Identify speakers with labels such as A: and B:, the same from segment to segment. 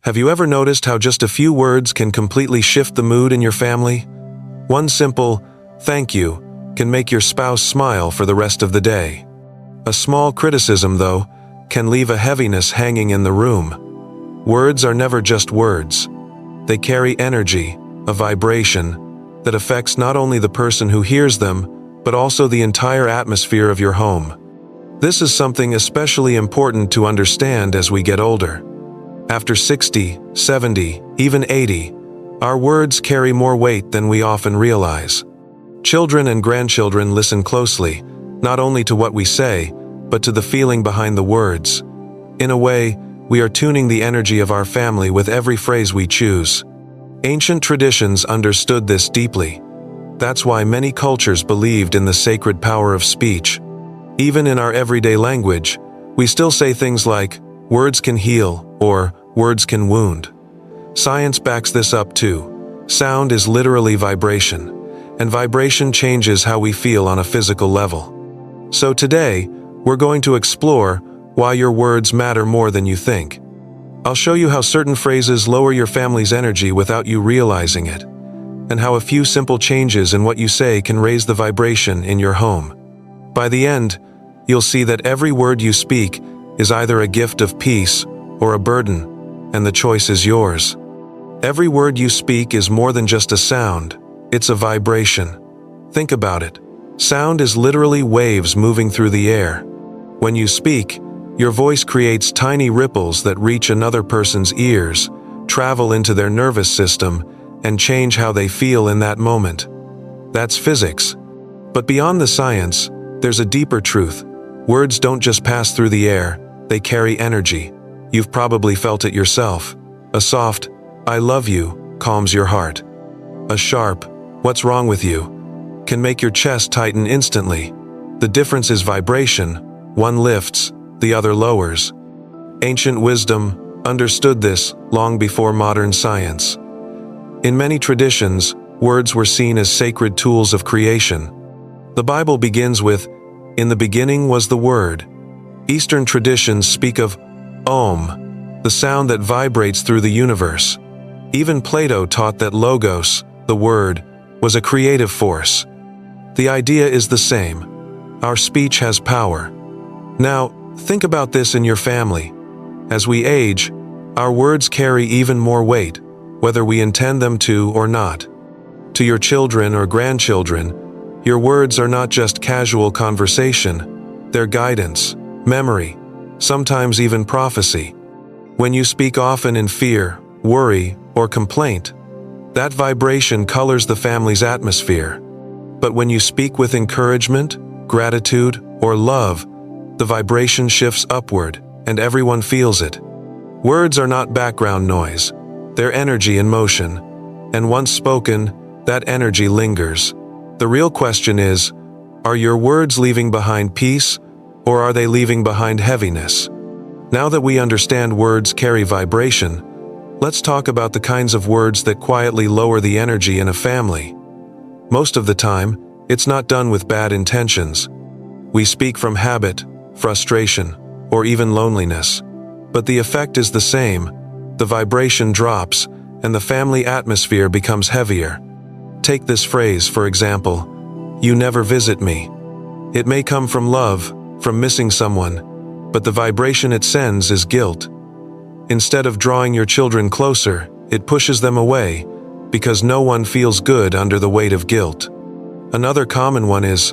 A: Have you ever noticed how just a few words can completely shift the mood in your family? One simple, "thank you," can make your spouse smile for the rest of the day. A small criticism, though, can leave a heaviness hanging in the room. Words are never just words. They carry energy, a vibration, that affects not only the person who hears them, but also the entire atmosphere of your home. This is something especially important to understand as we get older. After 60, 70, even 80, our words carry more weight than we often realize. Children and grandchildren listen closely, not only to what we say, but to the feeling behind the words. In a way, we are tuning the energy of our family with every phrase we choose. Ancient traditions understood this deeply. That's why many cultures believed in the sacred power of speech. Even in our everyday language, we still say things like, "Words can heal," or "Words can wound." Science backs this up too. Sound is literally vibration, and vibration changes how we feel on a physical level. So today, we're going to explore why your words matter more than you think. I'll show you how certain phrases lower your family's energy without you realizing it, and how a few simple changes in what you say can raise the vibration in your home. By the end, you'll see that every word you speak is either a gift of peace or a burden, and the choice is yours. Every word you speak is more than just a sound, it's a vibration. Think about it. Sound is literally waves moving through the air. When you speak, your voice creates tiny ripples that reach another person's ears, travel into their nervous system, and change how they feel in that moment. That's physics. But beyond the science, there's a deeper truth. Words don't just pass through the air, they carry energy. You've probably felt it yourself. A soft, "I love you," calms your heart. A sharp, "What's wrong with you?" can make your chest tighten instantly. The difference is vibration. One lifts, the other lowers. Ancient wisdom understood this long before modern science. In many traditions, words were seen as sacred tools of creation. The Bible begins with, "In the beginning was the Word." Eastern traditions speak of Om, the sound that vibrates through the universe. Even Plato taught that Logos, the Word, was a creative force. The idea is the same. Our speech has power. Now, think about this in your family. As we age, our words carry even more weight, whether we intend them to or not. To your children or grandchildren, your words are not just casual conversation, they're guidance, memory, sometimes even prophecy. When you speak often in fear, worry, or complaint, that vibration colors the family's atmosphere. But when you speak with encouragement, gratitude, or love, the vibration shifts upward, and everyone feels it. Words are not background noise, they're energy in motion, and once spoken, that energy lingers. The real question is, are your words leaving behind peace, or are they leaving behind heaviness? Now that we understand words carry vibration, let's talk about the kinds of words that quietly lower the energy in a family. Most of the time, it's not done with bad intentions. We speak from habit, frustration, or even loneliness. But the effect is the same. The vibration drops, and the family atmosphere becomes heavier. Take this phrase, for example, "You never visit me." It may come from love, from missing someone, but the vibration it sends is guilt. Instead of drawing your children closer, it pushes them away, because no one feels good under the weight of guilt. Another common one is,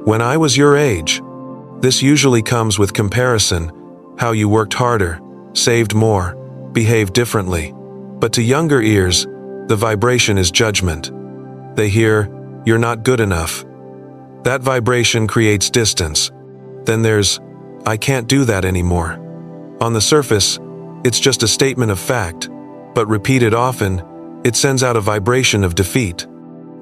A: "When I was your age." This usually comes with comparison, how you worked harder, saved more, behaved differently. But to younger ears, the vibration is judgment. They hear, "You're not good enough." That vibration creates distance. Then there's, "I can't do that anymore." On the surface, it's just a statement of fact, but repeated often, it sends out a vibration of defeat.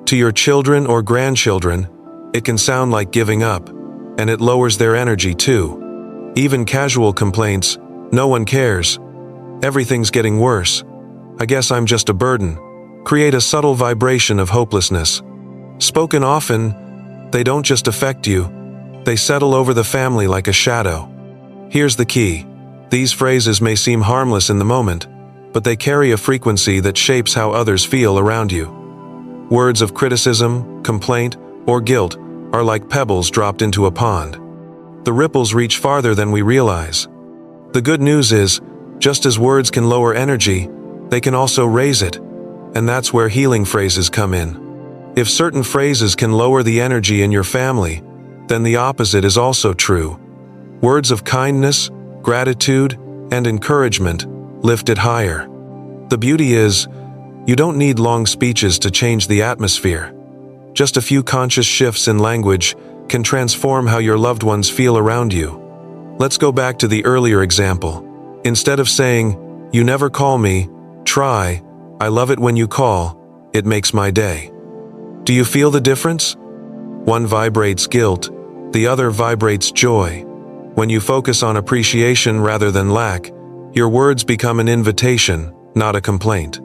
A: To your children or grandchildren, it can sound like giving up, and it lowers their energy too. Even casual complaints, "No one cares," "Everything's getting worse," "I guess I'm just a burden," create a subtle vibration of hopelessness. Spoken often, they don't just affect you, they settle over the family like a shadow. Here's the key. These phrases may seem harmless in the moment, but they carry a frequency that shapes how others feel around you. Words of criticism, complaint, or guilt are like pebbles dropped into a pond. The ripples reach farther than we realize. The good news is, just as words can lower energy, they can also raise it, and that's where healing phrases come in. If certain phrases can lower the energy in your family, then the opposite is also true. Words of kindness, gratitude, and encouragement lift it higher. The beauty is, you don't need long speeches to change the atmosphere. Just a few conscious shifts in language can transform how your loved ones feel around you. Let's go back to the earlier example. Instead of saying, "You never call me," try, "I love it when you call, it makes my day." Do you feel the difference? One vibrates guilt, the other vibrates joy. When you focus on appreciation rather than lack, your words become an invitation, not a complaint.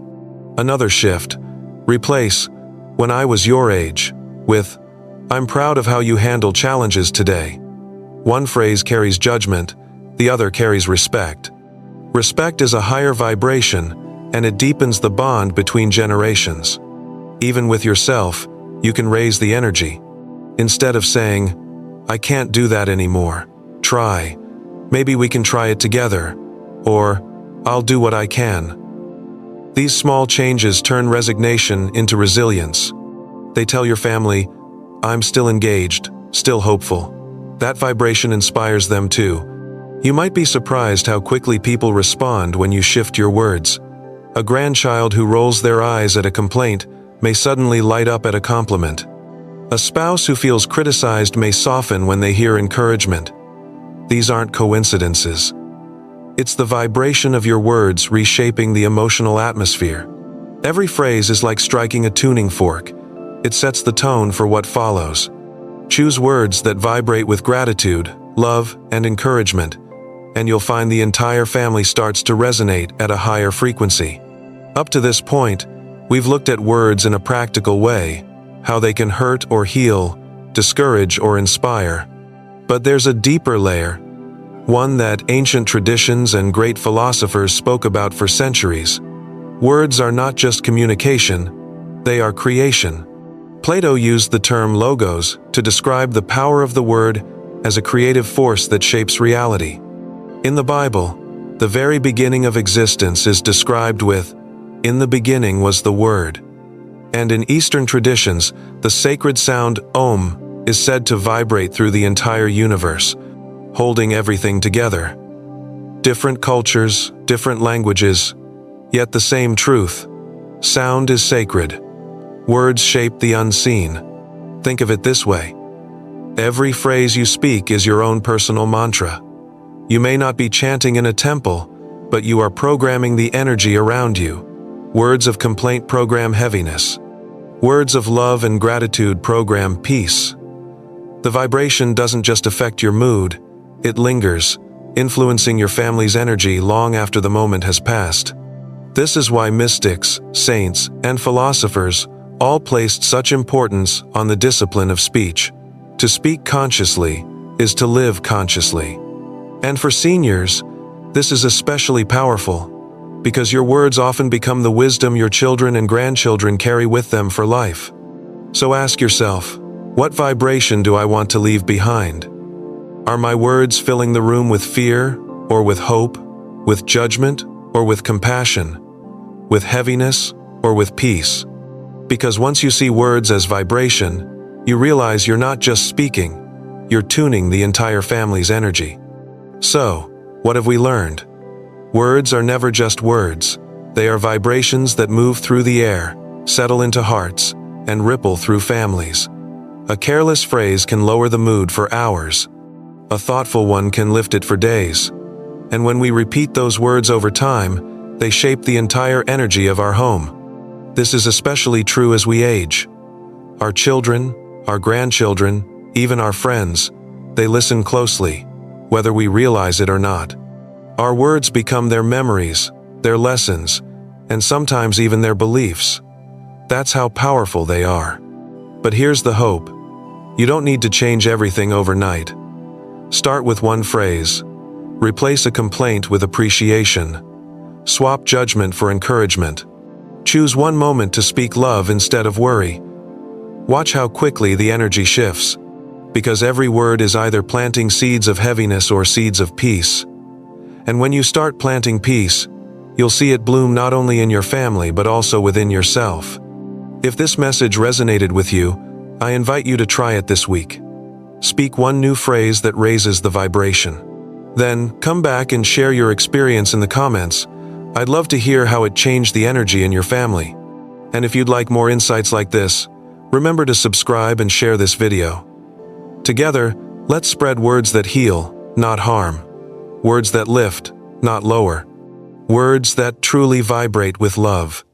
A: Another shift. Replace "when I was your age" with "I'm proud of how you handle challenges today." One phrase carries judgment, the other carries respect. Respect is a higher vibration, and it deepens the bond between generations. Even with yourself, you can raise the energy. Instead of saying, "I can't do that anymore," try, "Maybe we can try it together," or "I'll do what I can." These small changes turn resignation into resilience. They tell your family, "I'm still engaged, still hopeful." That vibration inspires them too. You might be surprised how quickly people respond when you shift your words. A grandchild who rolls their eyes at a complaint may suddenly light up at a compliment. A spouse who feels criticized may soften when they hear encouragement. These aren't coincidences. It's the vibration of your words reshaping the emotional atmosphere. Every phrase is like striking a tuning fork. It sets the tone for what follows. Choose words that vibrate with gratitude, love, and encouragement, and you'll find the entire family starts to resonate at a higher frequency. Up to this point, we've looked at words in a practical way, how they can hurt or heal, discourage or inspire. But there's a deeper layer, one that ancient traditions and great philosophers spoke about for centuries. Words are not just communication, they are creation. Plato used the term logos to describe the power of the word as a creative force that shapes reality. In the Bible, the very beginning of existence is described with, "In the beginning was the Word." And in Eastern traditions, the sacred sound Om is said to vibrate through the entire universe, holding everything together. Different cultures, different languages, yet the same truth. Sound is sacred. Words shape the unseen. Think of it this way. Every phrase you speak is your own personal mantra. You may not be chanting in a temple, but you are programming the energy around you. Words of complaint program heaviness. Words of love and gratitude program peace. The vibration doesn't just affect your mood, it lingers, influencing your family's energy long after the moment has passed. This is why mystics, saints, and philosophers all placed such importance on the discipline of speech. To speak consciously is to live consciously. And for seniors, this is especially powerful, because your words often become the wisdom your children and grandchildren carry with them for life. So ask yourself, what vibration do I want to leave behind? Are my words filling the room with fear, or with hope, with judgment, or with compassion, with heaviness, or with peace? Because once you see words as vibration, you realize you're not just speaking, you're tuning the entire family's energy. So, what have we learned? Words are never just words. They are vibrations that move through the air, settle into hearts, and ripple through families. A careless phrase can lower the mood for hours. A thoughtful one can lift it for days. And when we repeat those words over time, they shape the entire energy of our home. This is especially true as we age. Our children, our grandchildren, even our friends, they listen closely, whether we realize it or not. Our words become their memories, their lessons, and sometimes even their beliefs. That's how powerful they are. But here's the hope. You don't need to change everything overnight. Start with one phrase. Replace a complaint with appreciation. Swap judgment for encouragement. Choose one moment to speak love instead of worry. Watch how quickly the energy shifts, because every word is either planting seeds of heaviness or seeds of peace. And when you start planting peace, you'll see it bloom not only in your family but also within yourself. If this message resonated with you, I invite you to try it this week. Speak one new phrase that raises the vibration. Then, come back and share your experience in the comments. I'd love to hear how it changed the energy in your family. And if you'd like more insights like this, remember to subscribe and share this video. Together, let's spread words that heal, not harm. Words that lift, not lower. Words that truly vibrate with love.